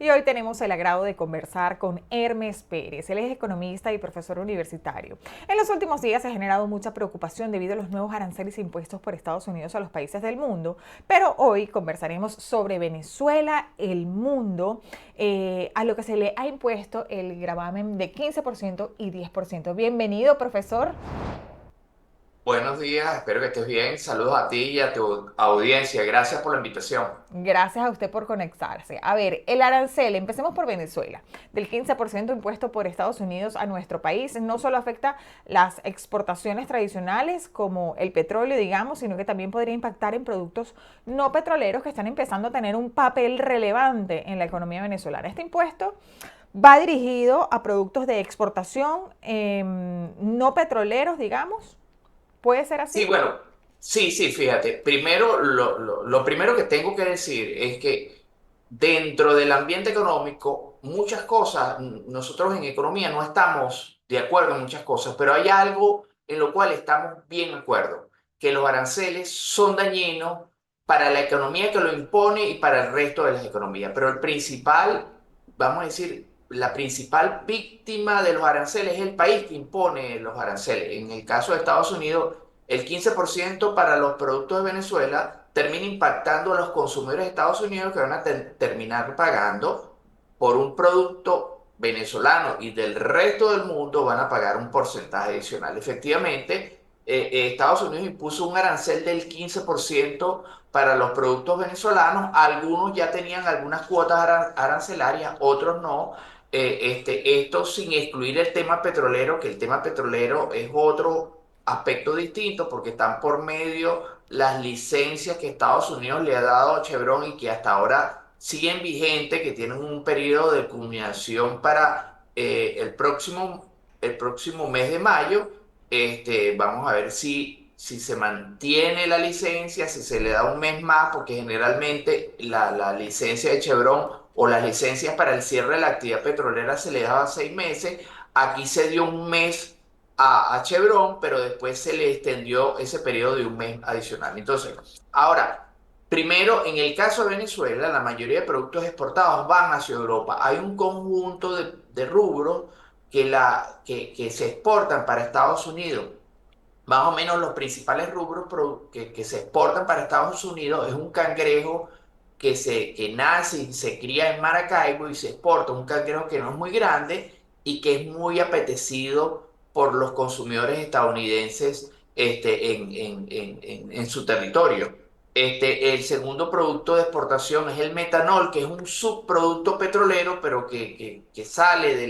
Y hoy tenemos el agrado de conversar con Hermes Pérez. Él es economista y profesor universitario. En los últimos días se ha generado mucha preocupación debido a los nuevos aranceles impuestos por Estados Unidos a los países del mundo, pero hoy conversaremos sobre Venezuela, el mundo, a lo que se le ha impuesto el gravamen de 15% y 10%. Bienvenido, profesor. Buenos días, espero que estés bien. Saludos a ti y a tu audiencia. Gracias por la invitación. Gracias a usted por conectarse. A ver, el arancel, empecemos por Venezuela, del 15% impuesto por Estados Unidos a nuestro país, no solo afecta las exportaciones tradicionales como el petróleo, digamos, sino que también podría impactar en productos no petroleros que están empezando a tener un papel relevante en la economía venezolana. Este impuesto va dirigido a productos de exportación no petroleros, digamos. ¿Puede ser así? Sí, bueno, sí, fíjate. Primero, lo primero que tengo que decir es que dentro del ambiente económico, muchas cosas, nosotros en economía no estamos de acuerdo en muchas cosas, pero hay algo en lo cual estamos bien de acuerdo, que los aranceles son dañinos para la economía que lo impone y para el resto de las economías. Pero el principal, vamos a decir, la principal víctima de los aranceles es el país que impone los aranceles. En el caso de Estados Unidos, el 15% para los productos de Venezuela termina impactando a los consumidores de Estados Unidos que van a terminar pagando por un producto venezolano y del resto del mundo van a pagar un porcentaje adicional. Efectivamente, Estados Unidos impuso un arancel del 15% para los productos venezolanos. Algunos ya tenían algunas cuotas arancelarias, otros no. Esto sin excluir el tema petrolero, que el tema petrolero es otro aspecto distinto porque están por medio las licencias que Estados Unidos le ha dado a Chevron y que hasta ahora siguen vigentes, que tienen un periodo de culminación para el próximo mes de mayo. Vamos a ver si se mantiene la licencia, si se le da un mes más, porque generalmente la licencia de Chevron o las licencias para el cierre de la actividad petrolera se le daba 6 meses. Aquí se dio un mes a Chevron, pero después se le extendió ese periodo de un mes adicional. Entonces, ahora, primero, en el caso de Venezuela, la mayoría de productos exportados van hacia Europa. Hay un conjunto de rubros que se exportan para Estados Unidos. Más o menos los principales rubros que se exportan para Estados Unidos es un cangrejo que nace y se cría en Maracaibo y se exporta, un cangrejo que no es muy grande y que es muy apetecido por los consumidores estadounidenses en su territorio. El segundo producto de exportación es el metanol, que es un subproducto petrolero, pero que sale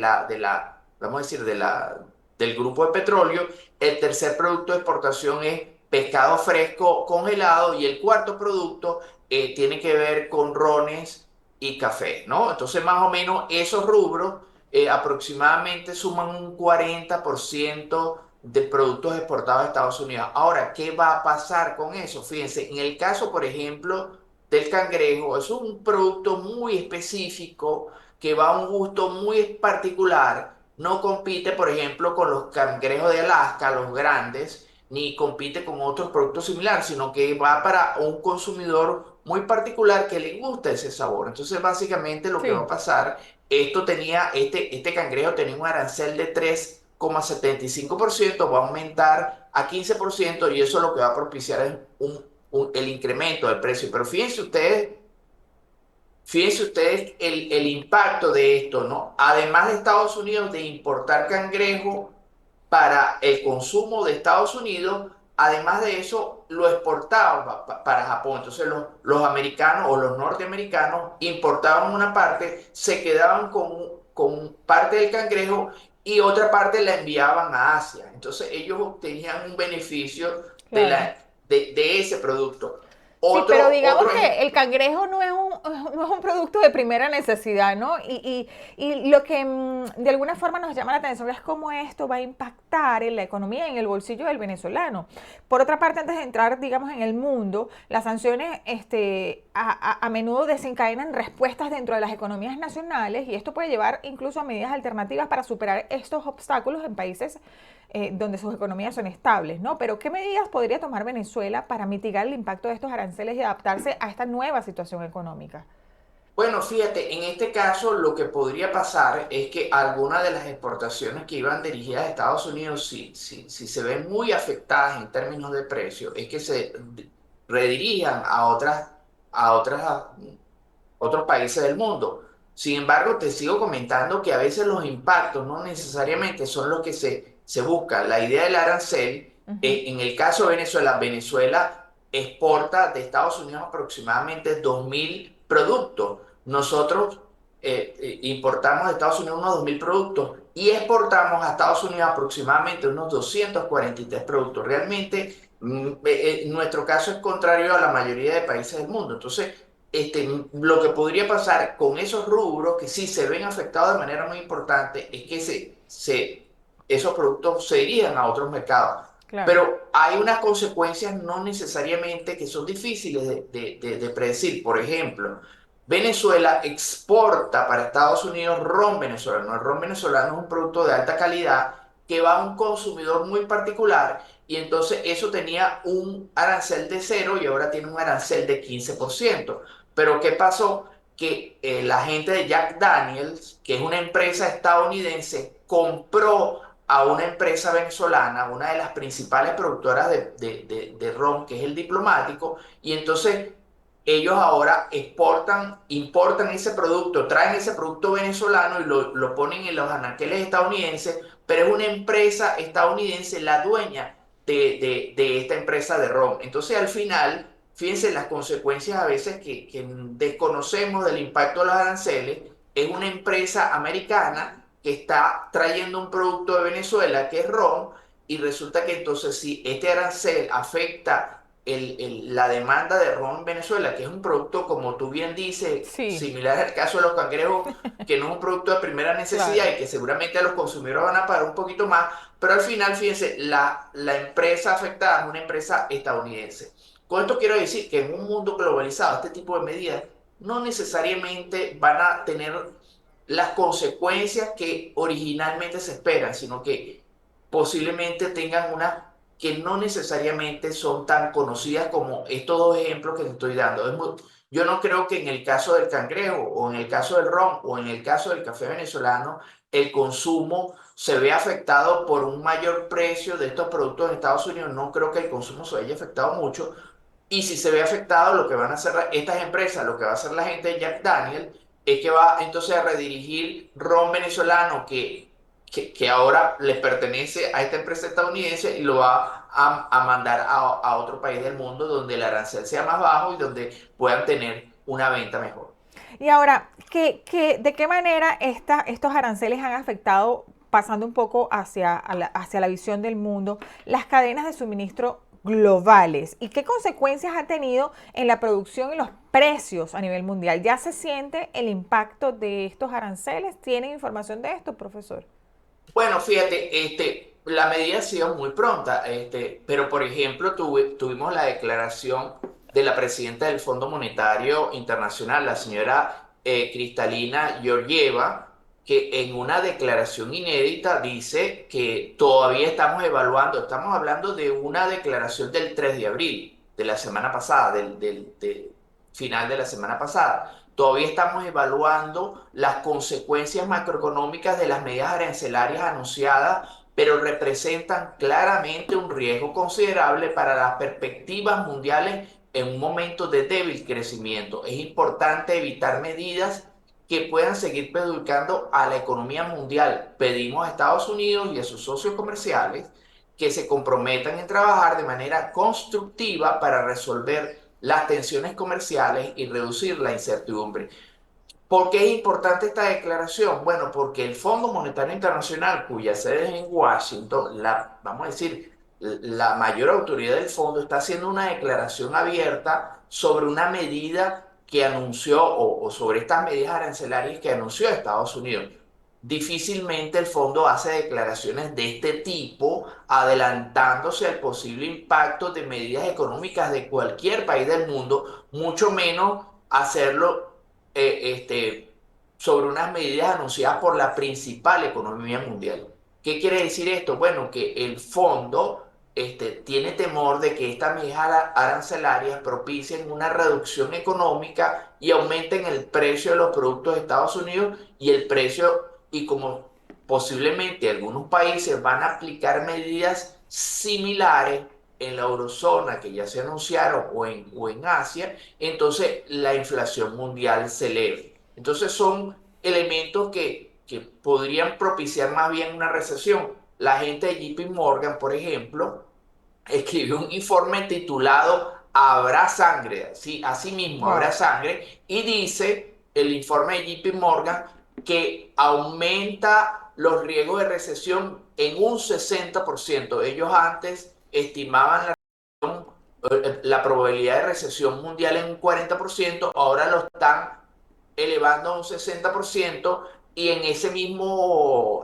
vamos a decir, del grupo de petróleo. El tercer producto de exportación es pescado fresco congelado y el cuarto producto tiene que ver con rones y café, ¿no? Entonces, más o menos esos rubros aproximadamente suman un 40% de productos exportados a Estados Unidos. Ahora, ¿qué va a pasar con eso? Fíjense, en el caso, por ejemplo, del cangrejo, es un producto muy específico que va a un gusto muy particular. No compite, por ejemplo, con los cangrejos de Alaska, los grandes, ni compite con otros productos similares, sino que va para un consumidor muy particular que le gusta ese sabor. Entonces, básicamente lo que va a Sí. pasar, este cangrejo tenía un arancel de 3,75%, va a aumentar a 15% y eso lo que va a propiciar es el incremento del precio. Pero fíjense ustedes el impacto de esto, ¿no? Además de Estados Unidos de importar cangrejo para el consumo de Estados Unidos, además de eso lo exportaban para Japón. Entonces los americanos o los norteamericanos importaban una parte, se quedaban con parte del cangrejo y otra parte la enviaban a Asia. Entonces ellos obtenían un beneficio de, Claro. la, de ese producto. Sí, pero Otro, digamos otro que el cangrejo no es un producto de primera necesidad, ¿no? Y lo que de alguna forma nos llama la atención es cómo esto va a impactar en la economía y en el bolsillo del venezolano. Por otra parte, antes de entrar, digamos, en el mundo, las sanciones a menudo desencadenan respuestas dentro de las economías nacionales y esto puede llevar incluso a medidas alternativas para superar estos obstáculos en países donde sus economías son estables, ¿no? Pero ¿qué medidas podría tomar Venezuela para mitigar el impacto de estos aranceles y adaptarse a esta nueva situación económica? Bueno, fíjate, en este caso lo que podría pasar es que algunas de las exportaciones que iban dirigidas a Estados Unidos, si se ven muy afectadas en términos de precio, es que se redirijan a otros países del mundo. Sin embargo, te sigo comentando que a veces los impactos no necesariamente son los que se buscan. La idea del arancel, Ujú. en el caso de Venezuela, Venezuela exporta de Estados Unidos aproximadamente 2.000 productos. Nosotros importamos de Estados Unidos unos 2.000 productos y exportamos a Estados Unidos aproximadamente unos 243 productos. Realmente, nuestro caso es contrario a la mayoría de países del mundo. Entonces, lo que podría pasar con esos rubros que sí se ven afectados de manera muy importante es que esos productos se irían a otros mercados. Claro. Pero hay unas consecuencias no necesariamente que son difíciles de predecir. Por ejemplo, Venezuela exporta para Estados Unidos ron venezolano. El ron venezolano es un producto de alta calidad que va a un consumidor muy particular y entonces eso tenía un arancel de 0 y ahora tiene un arancel de 15%. Pero ¿qué pasó? Que la gente de Jack Daniels, que es una empresa estadounidense, compró a una empresa venezolana, una de las principales productoras de ron, que es el Diplomático, y entonces ellos ahora importan ese producto, traen ese producto venezolano y lo ponen en los anaqueles estadounidenses, pero es una empresa estadounidense la dueña de esta empresa de ron. Entonces, al final, fíjense las consecuencias a veces que desconocemos del impacto de los aranceles. Es una empresa americana que está trayendo un producto de Venezuela que es ron y resulta que entonces si este arancel afecta la demanda de ron en Venezuela, que es un producto, como tú bien dices, Sí, similar al caso de los cangrejos, que no es un producto de primera necesidad claro. y que seguramente a los consumidores van a pagar un poquito más, pero al final, fíjense, la empresa afectada es una empresa estadounidense. Con esto quiero decir que en un mundo globalizado, este tipo de medidas no necesariamente van a tener las consecuencias que originalmente se esperan, sino que posiblemente tengan unas que no necesariamente son tan conocidas como estos dos ejemplos que te estoy dando. Yo no creo que en el caso del cangrejo o en el caso del ron o en el caso del café venezolano el consumo se vea afectado por un mayor precio de estos productos en Estados Unidos. No creo que el consumo se haya afectado mucho, y si se ve afectado, lo que van a hacer estas empresas, lo que va a hacer la gente de Jack Daniel, es que va entonces a redirigir ron venezolano que ahora le pertenece a esta empresa estadounidense y lo va a mandar a otro país del mundo donde el arancel sea más bajo y donde puedan tener una venta mejor. Y ahora, de qué manera estos aranceles han afectado, pasando un poco hacia la visión del mundo, las cadenas de suministro globales? ¿Y qué consecuencias ha tenido en la producción y los precios a nivel mundial? ¿Ya se siente el impacto de estos aranceles? ¿Tienen información de esto, profesor? Bueno, fíjate, la medida ha sido muy pronta, pero por ejemplo, tuvimos la declaración de la presidenta del Fondo Monetario Internacional, la señora Kristalina Georgieva, que en una declaración inédita dice que todavía estamos evaluando, estamos hablando de una declaración del 3 de abril, de la semana pasada, del final de la semana pasada. Todavía estamos evaluando las consecuencias macroeconómicas de las medidas arancelarias anunciadas, pero representan claramente un riesgo considerable para las perspectivas mundiales en un momento de débil crecimiento. Es importante evitar medidas que puedan seguir perjudicando a la economía mundial. Pedimos a Estados Unidos y a sus socios comerciales que se comprometan en trabajar de manera constructiva para resolver las tensiones comerciales y reducir la incertidumbre. ¿Por qué es importante esta declaración? Bueno, porque el Fondo Monetario Internacional, cuya sede es en Washington, vamos a decir, la mayor autoridad del fondo está haciendo una declaración abierta sobre una medida que anunció o sobre estas medidas arancelarias que anunció Estados Unidos. Difícilmente el fondo hace declaraciones de este tipo adelantándose al posible impacto de medidas económicas de cualquier país del mundo, mucho menos hacerlo sobre unas medidas anunciadas por la principal economía mundial. ¿Qué quiere decir esto? Bueno, que el fondo tiene temor de que estas medidas arancelarias propicien una reducción económica y aumenten el precio de los productos de Estados Unidos y el precio, y como posiblemente algunos países van a aplicar medidas similares en la eurozona que ya se anunciaron o en Asia, entonces la inflación mundial se eleve. Entonces son elementos que podrían propiciar más bien una recesión. La gente de JP Morgan, por ejemplo, escribió un informe titulado Habrá sangre, sí, así mismo, habrá Wow. sangre, y dice el informe de JP Morgan que aumenta los riesgos de recesión en un 60%. Ellos antes estimaban la probabilidad de recesión mundial en un 40%, ahora lo están elevando a un 60%, y en ese mismo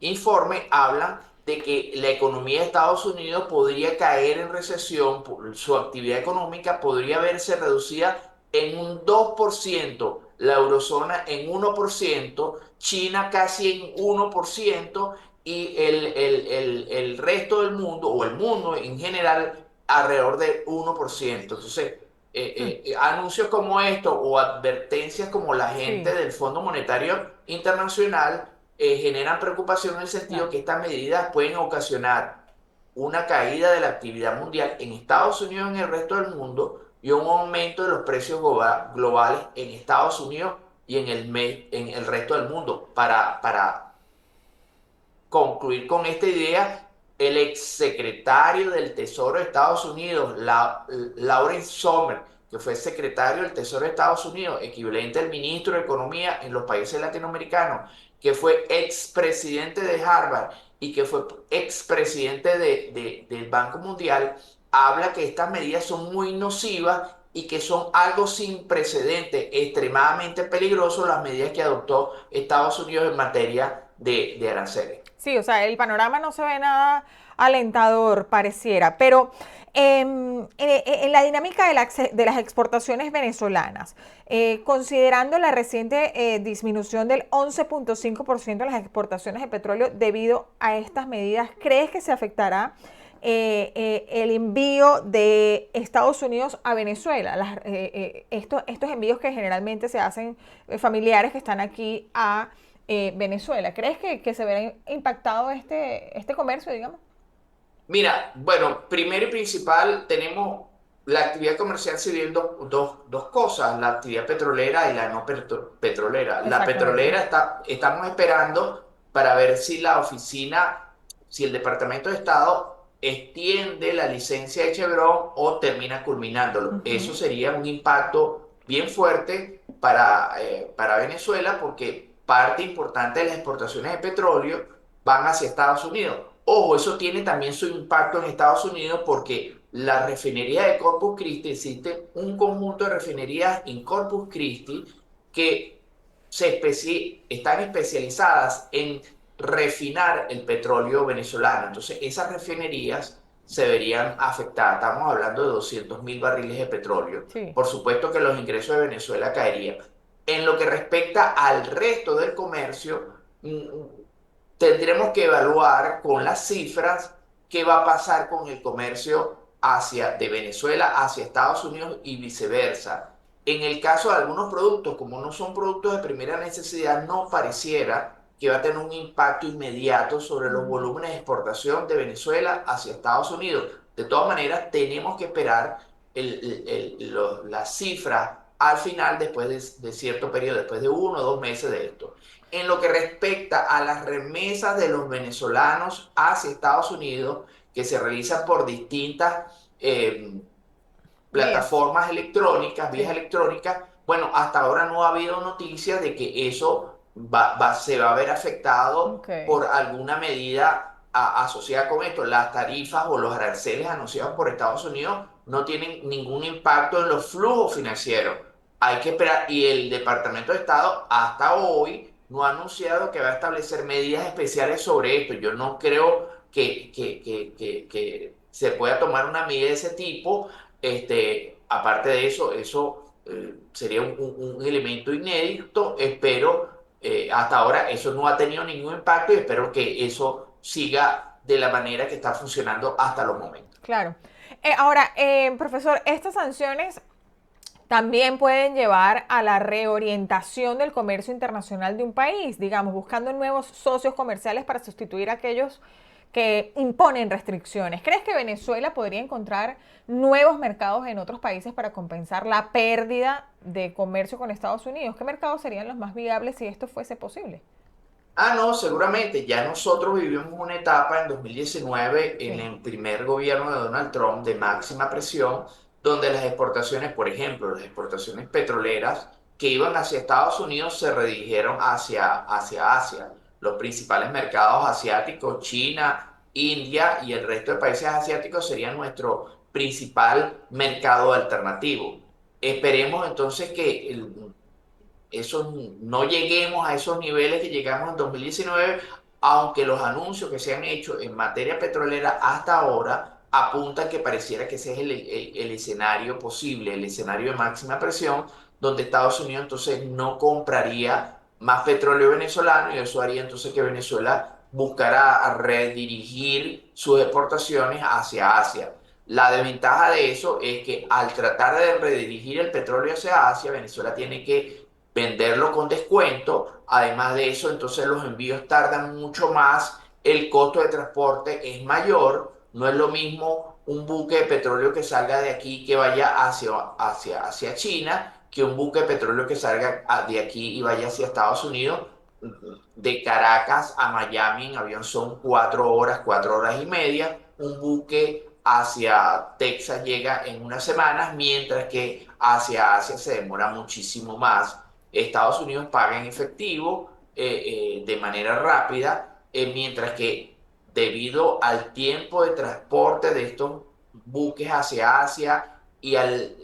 informe hablan de que la economía de Estados Unidos podría caer en recesión, su actividad económica podría verse reducida en un 2%, la eurozona en 1%, China casi en 1%, y el resto del mundo, o el mundo en general, alrededor de 1%. Entonces, Hmm. anuncios como esto o advertencias como la gente Sí, del Fondo Monetario Internacional generan preocupación en el sentido claro. que estas medidas pueden ocasionar una caída de la actividad mundial en Estados Unidos y en el resto del mundo, y un aumento de los precios globales en Estados Unidos y en el resto del mundo. Para concluir con esta idea, el exsecretario del Tesoro de Estados Unidos, Lawrence Sommer, que fue secretario del Tesoro de Estados Unidos, equivalente al ministro de Economía en los países latinoamericanos, que fue expresidente de Harvard y que fue expresidente del Banco Mundial, habla que estas medidas son muy nocivas y que son algo sin precedente, extremadamente peligroso las medidas que adoptó Estados Unidos en materia de aranceles. Sí, o sea, el panorama no se ve nada alentador, pareciera, pero en la dinámica de las exportaciones venezolanas, considerando la reciente disminución del 11,5% de las exportaciones de petróleo debido a estas medidas, ¿crees que se afectará el envío de Estados Unidos a Venezuela? Estos envíos que generalmente se hacen familiares que están aquí a Venezuela. ¿Crees que se verá impactado este comercio, digamos? Mira, bueno, primero y principal, tenemos la actividad comercial se divide en dos cosas, la actividad petrolera y la no petrolera. La Exactamente. petrolera estamos esperando para ver si la oficina, si el Departamento de Estado extiende la licencia de Chevron o termina culminándolo. Eso Ujú. sería un impacto bien fuerte para Venezuela, porque parte importante de las exportaciones de petróleo van hacia Estados Unidos. Ojo, eso tiene también su impacto en Estados Unidos, porque la refinería de Corpus Christi, existe un conjunto de refinerías en Corpus Christi que están especializadas en refinar el petróleo venezolano. Entonces, esas refinerías se verían afectadas. Estamos hablando de 200.000 barriles de petróleo. Sí. Por supuesto que los ingresos de Venezuela caerían. En lo que respecta al resto del comercio, tendremos que evaluar con las cifras qué va a pasar con el comercio de Venezuela hacia Estados Unidos y viceversa. En el caso de algunos productos, como no son productos de primera necesidad, no pareciera que va a tener un impacto inmediato sobre los Mm. volúmenes de exportación de Venezuela hacia Estados Unidos. De todas maneras, tenemos que esperar las cifras al final, después de cierto periodo, después de 1 o 2 meses de esto. En lo que respecta a las remesas de los venezolanos hacia Estados Unidos, que se realizan por distintas eh, Vías. plataformas electrónicas, vías Sí. electrónicas, bueno, hasta ahora no ha habido noticias de que eso se va a ver afectado Ok. por alguna medida asociada con esto. Las tarifas o los aranceles anunciados por Estados Unidos no tienen ningún impacto en los flujos financieros. Hay que esperar, y el Departamento de Estado hasta hoy no ha anunciado que va a establecer medidas especiales sobre esto. Yo no creo que se pueda tomar una medida de ese tipo. Aparte de eso, eso sería un elemento inédito. Espero, hasta ahora eso no ha tenido ningún impacto, y espero que eso siga de la manera que está funcionando hasta los momentos. Claro. Ahora, profesor, estas sanciones también pueden llevar a la reorientación del comercio internacional de un país, digamos, buscando nuevos socios comerciales para sustituir a aquellos que imponen restricciones. ¿Crees que Venezuela podría encontrar nuevos mercados en otros países para compensar la pérdida de comercio con Estados Unidos? ¿Qué mercados serían los más viables si esto fuese posible? Ah, no, seguramente. Ya nosotros vivimos una etapa en 2019 en Sí. el primer gobierno de Donald Trump de máxima presión, donde las exportaciones, por ejemplo, las exportaciones petroleras que iban hacia Estados Unidos se redirigieron hacia Asia. Los principales mercados asiáticos, China, India y el resto de países asiáticos serían nuestro principal mercado alternativo. Esperemos entonces que eso, no lleguemos a esos niveles que llegamos en 2019, aunque los anuncios que se han hecho en materia petrolera hasta ahora apuntan que pareciera que ese es el escenario posible, el escenario de máxima presión, donde Estados Unidos entonces no compraría más petróleo venezolano y eso haría entonces que Venezuela buscara redirigir sus exportaciones hacia Asia. La desventaja de eso es que al tratar de redirigir el petróleo hacia Asia, Venezuela tiene que venderlo con descuento. Además de eso, entonces los envíos tardan mucho más, el costo de transporte es mayor, no es lo mismo un buque de petróleo que salga de aquí que vaya hacia China que un buque de petróleo que salga de aquí y vaya hacia Estados Unidos. De Caracas a Miami en avión son 4 horas, 4 horas y media. Un buque hacia Texas llega en unas semanas, mientras que hacia Asia se demora muchísimo más. Estados Unidos paga en efectivo de manera rápida, mientras que debido al tiempo de transporte de estos buques hacia Asia y al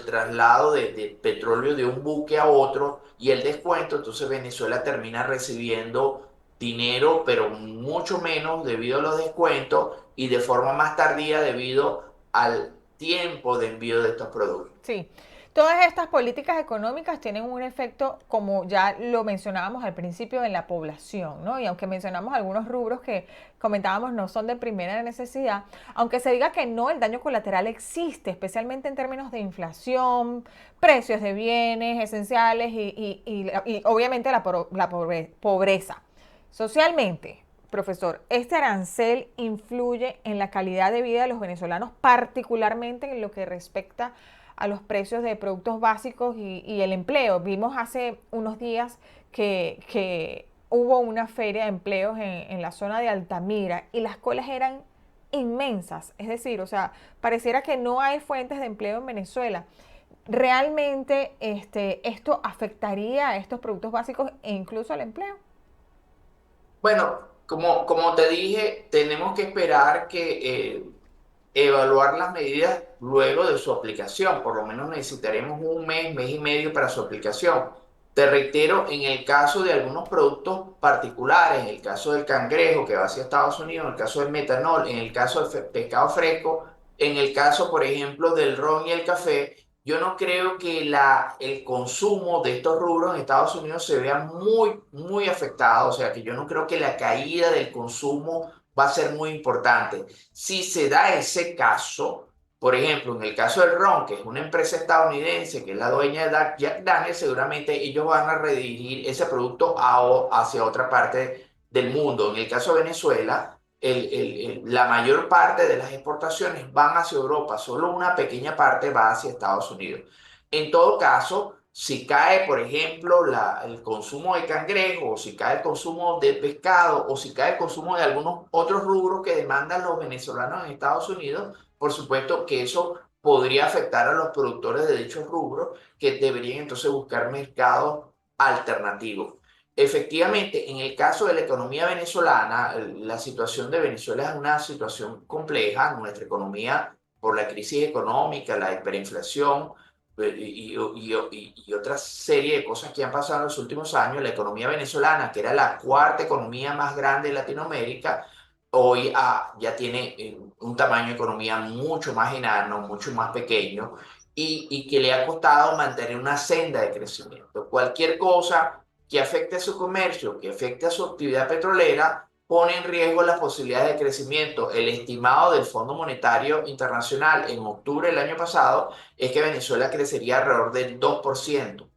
traslado de petróleo de un buque a otro y el descuento, entonces Venezuela termina recibiendo dinero, pero mucho menos debido a los descuentos y de forma más tardía debido al tiempo de envío de estos productos. Sí, todas estas políticas económicas tienen un efecto, como ya lo mencionábamos al principio, en la población, ¿no? Y aunque mencionamos algunos rubros que comentábamos no son de primera necesidad, aunque se diga que no, el daño colateral existe, especialmente en términos de inflación, precios de bienes esenciales y obviamente pobreza. Socialmente, profesor, ¿este arancel influye en la calidad de vida de los venezolanos, particularmente en lo que respecta a los precios de productos básicos y el empleo? Vimos hace unos días que hubo una feria de empleos en la zona de Altamira y las colas eran inmensas. Es decir, o sea, pareciera que no hay fuentes de empleo en Venezuela. ¿Realmente esto afectaría a estos productos básicos e incluso al empleo? Bueno, como te dije, tenemos que esperar que evaluar las medidas luego de su aplicación. Por lo menos necesitaremos un mes, mes y medio para su aplicación. Te reitero, en el caso de algunos productos particulares, en el caso del cangrejo que va hacia Estados Unidos, en el caso del metanol, en el caso del pescado fresco, en el caso, por ejemplo, del ron y el café, yo no creo que el consumo de estos rubros en Estados Unidos se vea muy, muy afectado. O sea, que yo no creo que la caída del consumo va a ser muy importante. Si se da ese caso, por ejemplo, en el caso del ron, que es una empresa estadounidense, que es la dueña de Jack Daniels, seguramente ellos van a redirigir ese producto hacia otra parte del mundo. En el caso de Venezuela, la mayor parte de las exportaciones van hacia Europa, solo una pequeña parte va hacia Estados Unidos. En todo caso, si cae, por ejemplo, el consumo de cangrejo, o si cae el consumo de pescado, o si cae el consumo de algunos otros rubros que demandan los venezolanos en Estados Unidos, por supuesto que eso podría afectar a los productores de dichos rubros que deberían entonces buscar mercados alternativos. Efectivamente, en el caso de la economía venezolana, la situación de Venezuela es una situación compleja. Nuestra economía, por la crisis económica, la hiperinflación, y otra serie de cosas que han pasado en los últimos años, la economía venezolana, que era la cuarta economía más grande de Latinoamérica, hoy ya tiene un tamaño de economía mucho más enano, mucho más pequeño, y que le ha costado mantener una senda de crecimiento. Cualquier cosa que afecte a su comercio, que afecte a su actividad petrolera, pone en riesgo las posibilidades de crecimiento. El estimado del Fondo Monetario Internacional en octubre del año pasado es que Venezuela crecería alrededor del 2%.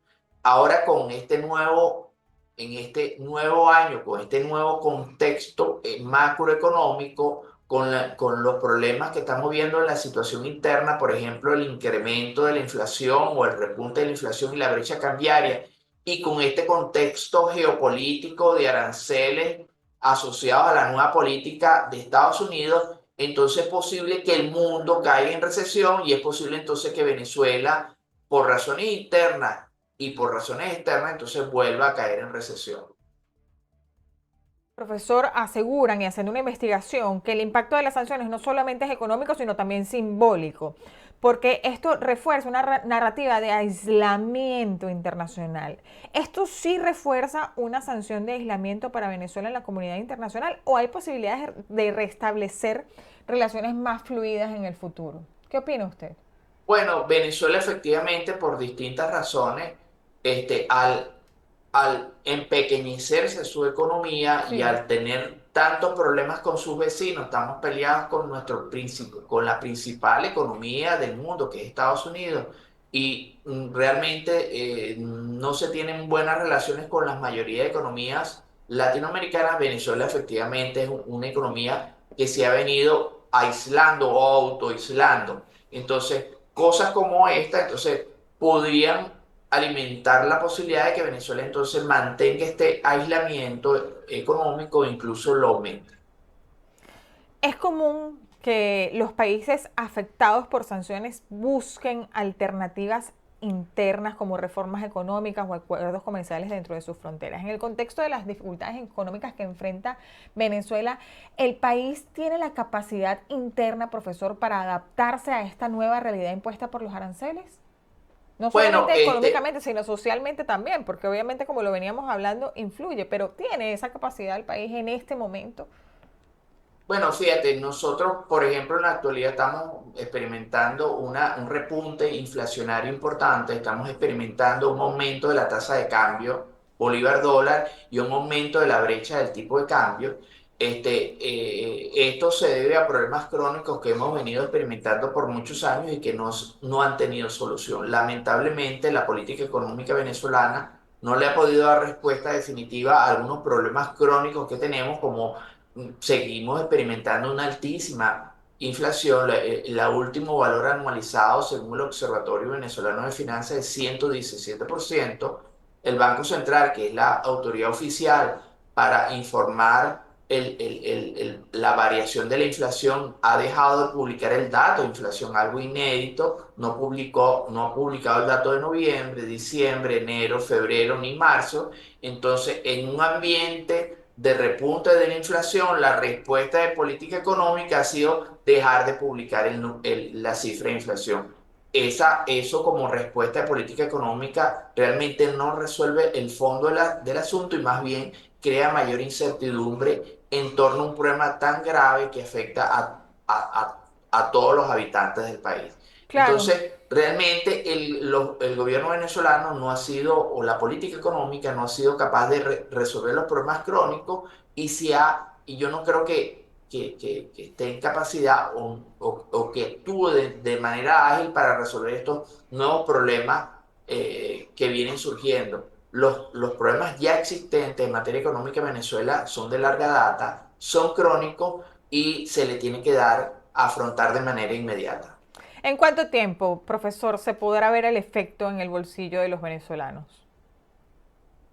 Ahora en este nuevo año, con este nuevo contexto macroeconómico, con los problemas que estamos viendo en la situación interna, por ejemplo, el incremento de la inflación o el repunte de la inflación y la brecha cambiaria, y con este contexto geopolítico de aranceles asociados a la nueva política de Estados Unidos, entonces es posible que el mundo caiga en recesión y es posible entonces que Venezuela, por razones internas y por razones externas, entonces vuelva a caer en recesión. Profesor, aseguran y haciendo una investigación que el impacto de las sanciones no solamente es económico, sino también simbólico, porque esto refuerza una narrativa de aislamiento internacional. ¿Esto sí refuerza una sanción de aislamiento para Venezuela en la comunidad internacional o hay posibilidades de restablecer relaciones más fluidas en el futuro? ¿Qué opina usted? Bueno, Venezuela efectivamente por distintas razones, al empequeñecerse su economía y Sí. al tener tantos problemas con sus vecinos, estamos peleados con con la principal economía del mundo, que es Estados Unidos, y realmente no se tienen buenas relaciones con la mayoría de economías latinoamericanas. Venezuela efectivamente es una economía que se ha venido aislando o autoaislando. Entonces, cosas como esta, entonces, podrían alimentar la posibilidad de que Venezuela entonces mantenga este aislamiento económico e incluso lo aumente. Es común que los países afectados por sanciones busquen alternativas internas como reformas económicas o acuerdos comerciales dentro de sus fronteras. En el contexto de las dificultades económicas que enfrenta Venezuela, ¿el país tiene la capacidad interna, profesor, para adaptarse a esta nueva realidad impuesta por los aranceles? No Bueno, solamente económicamente, sino socialmente también, porque obviamente como lo veníamos hablando, influye, pero ¿tiene esa capacidad el país en este momento? Bueno, fíjate, nosotros, por ejemplo, en la actualidad estamos experimentando un repunte inflacionario importante, estamos experimentando un aumento de la tasa de cambio bolívar-dólar y un aumento de la brecha del tipo de cambio. Esto se debe a problemas crónicos que hemos venido experimentando por muchos años y que no han tenido solución. Lamentablemente, la política económica venezolana no le ha podido dar respuesta definitiva a algunos problemas crónicos que tenemos, como seguimos experimentando una altísima inflación. La último valor anualizado, según el Observatorio Venezolano de Finanzas, es 117%. El Banco Central, que es la autoridad oficial para informar la variación de la inflación, ha dejado de publicar el dato de inflación, algo inédito. No ha publicado el dato de noviembre, diciembre, enero, febrero ni marzo. Entonces, en un ambiente de repunte de la inflación, la respuesta de política económica ha sido dejar de publicar la cifra de inflación. Eso como respuesta de política económica realmente no resuelve el fondo del asunto y más bien crea mayor incertidumbre en torno a un problema tan grave que afecta a todos los habitantes del país. Claro. Entonces, realmente el gobierno venezolano no ha sido, o la política económica no ha sido capaz de resolver los problemas crónicos y yo no creo que esté en capacidad o que actúe de manera ágil para resolver estos nuevos problemas que vienen surgiendo. Los problemas ya existentes en materia económica en Venezuela son de larga data, son crónicos y se le tiene que dar a afrontar de manera inmediata. ¿En cuánto tiempo, profesor, se podrá ver el efecto en el bolsillo de los venezolanos?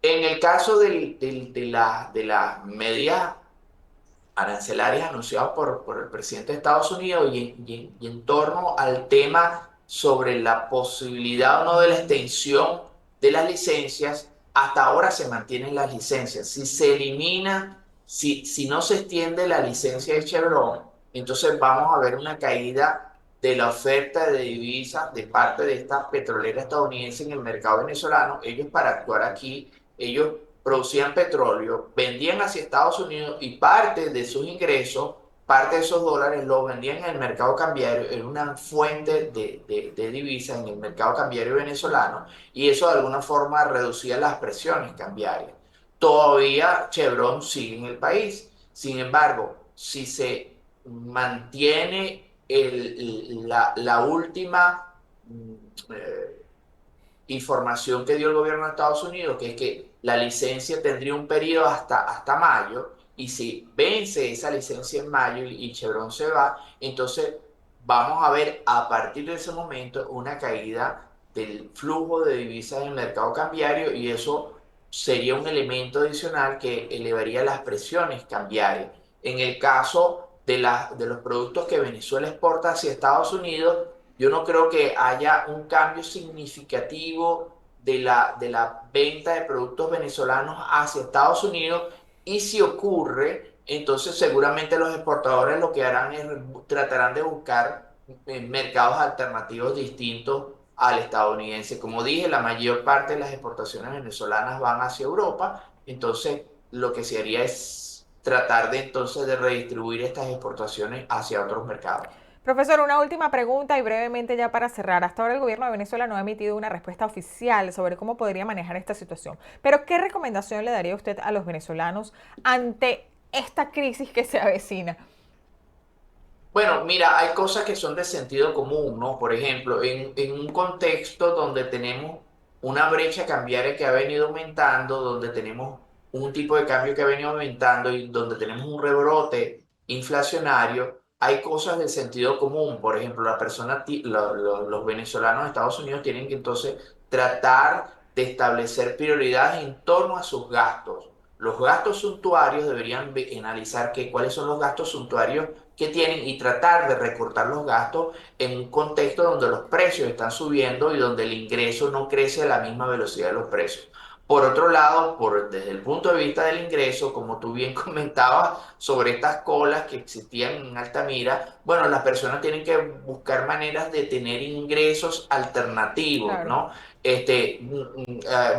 En el caso de las medidas arancelarias anunciadas por el presidente de Estados Unidos y en torno al tema sobre la posibilidad o no de la extensión de las licencias, hasta ahora se mantienen las licencias. Si no se extiende la licencia de Chevron, entonces vamos a ver una caída de la oferta de divisas de parte de esta petrolera estadounidense en el mercado venezolano. Ellos para actuar aquí, ellos producían petróleo, vendían hacia Estados Unidos y parte de sus ingresos, parte de esos dólares los vendían en el mercado cambiario, en una fuente de divisas en el mercado cambiario venezolano, y eso de alguna forma reducía las presiones cambiarias. Todavía Chevron sigue en el país. Sin embargo, si se mantiene la última eh, información que dio el gobierno de Estados Unidos, que es que la licencia tendría un periodo hasta mayo, y si vence esa licencia en mayo y Chevron se va, entonces vamos a ver a partir de ese momento una caída del flujo de divisas en el mercado cambiario, y eso sería un elemento adicional que elevaría las presiones cambiarias. En el caso de los productos que Venezuela exporta hacia Estados Unidos, yo no creo que haya un cambio significativo de la venta de productos venezolanos hacia Estados Unidos, y si ocurre, entonces seguramente los exportadores lo que harán es tratarán de buscar mercados alternativos distintos al estadounidense. Como dije, la mayor parte de las exportaciones venezolanas van hacia Europa, entonces lo que se haría es tratar de entonces de redistribuir estas exportaciones hacia otros mercados. Profesor, una última pregunta y brevemente ya para cerrar. Hasta ahora el gobierno de Venezuela no ha emitido una respuesta oficial sobre cómo podría manejar esta situación. Pero ¿qué recomendación le daría usted a los venezolanos ante esta crisis que se avecina? Bueno, mira, hay cosas que son de sentido común, ¿no? Por ejemplo, en un contexto donde tenemos una brecha cambiaria que ha venido aumentando, donde tenemos un tipo de cambio que ha venido aumentando y donde tenemos un rebrote inflacionario, hay cosas de sentido común. Por ejemplo, los venezolanos de Estados Unidos tienen que entonces tratar de establecer prioridades en torno a sus gastos. Los gastos suntuarios deberían analizar cuáles son los gastos suntuarios que tienen y tratar de recortar los gastos en un contexto donde los precios están subiendo y donde el ingreso no crece a la misma velocidad de los precios. Por otro lado, desde el punto de vista del ingreso, como tú bien comentabas sobre estas colas que existían en Altamira, bueno, las personas tienen que buscar maneras de tener ingresos alternativos, Claro. ¿no?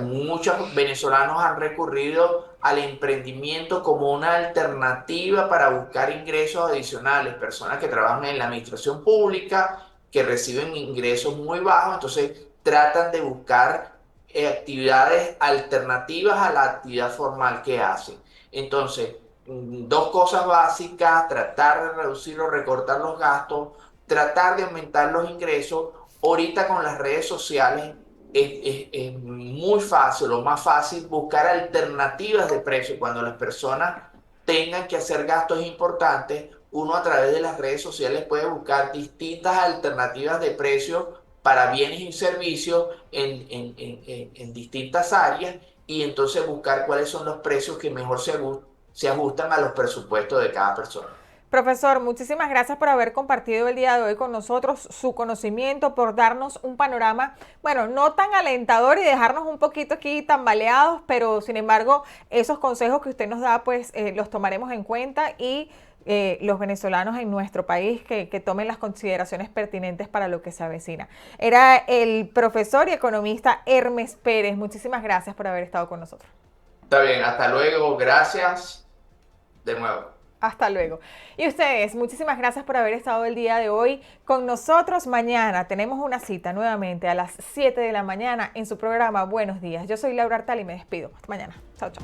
Muchos venezolanos han recurrido al emprendimiento como una alternativa para buscar ingresos adicionales. Personas que trabajan en la administración pública, que reciben ingresos muy bajos, entonces tratan de buscar actividades alternativas a la actividad formal que hacen. Entonces, dos cosas básicas: tratar de reducir o recortar los gastos, tratar de aumentar los ingresos. Ahorita con las redes sociales es muy fácil, o más fácil, buscar alternativas de precio. Cuando las personas tengan que hacer gastos importantes, uno a través de las redes sociales puede buscar distintas alternativas de precio para bienes y servicios en distintas áreas, y entonces buscar cuáles son los precios que mejor se ajustan a los presupuestos de cada persona. Profesor, muchísimas gracias por haber compartido el día de hoy con nosotros su conocimiento, por darnos un panorama, bueno, no tan alentador y dejarnos un poquito aquí tambaleados, pero sin embargo, esos consejos que usted nos da, pues los tomaremos en cuenta, y los venezolanos en nuestro país que tomen las consideraciones pertinentes para lo que se avecina. Era el profesor y economista Hermes Pérez. Muchísimas gracias por haber estado con nosotros. Está bien, hasta luego, gracias de nuevo. Hasta luego. Y ustedes, muchísimas gracias por haber estado el día de hoy con nosotros. Mañana tenemos una cita nuevamente a las 7 de la mañana en su programa Buenos Días. Yo soy Laura Artal y me despido. Hasta mañana. Chao, chao.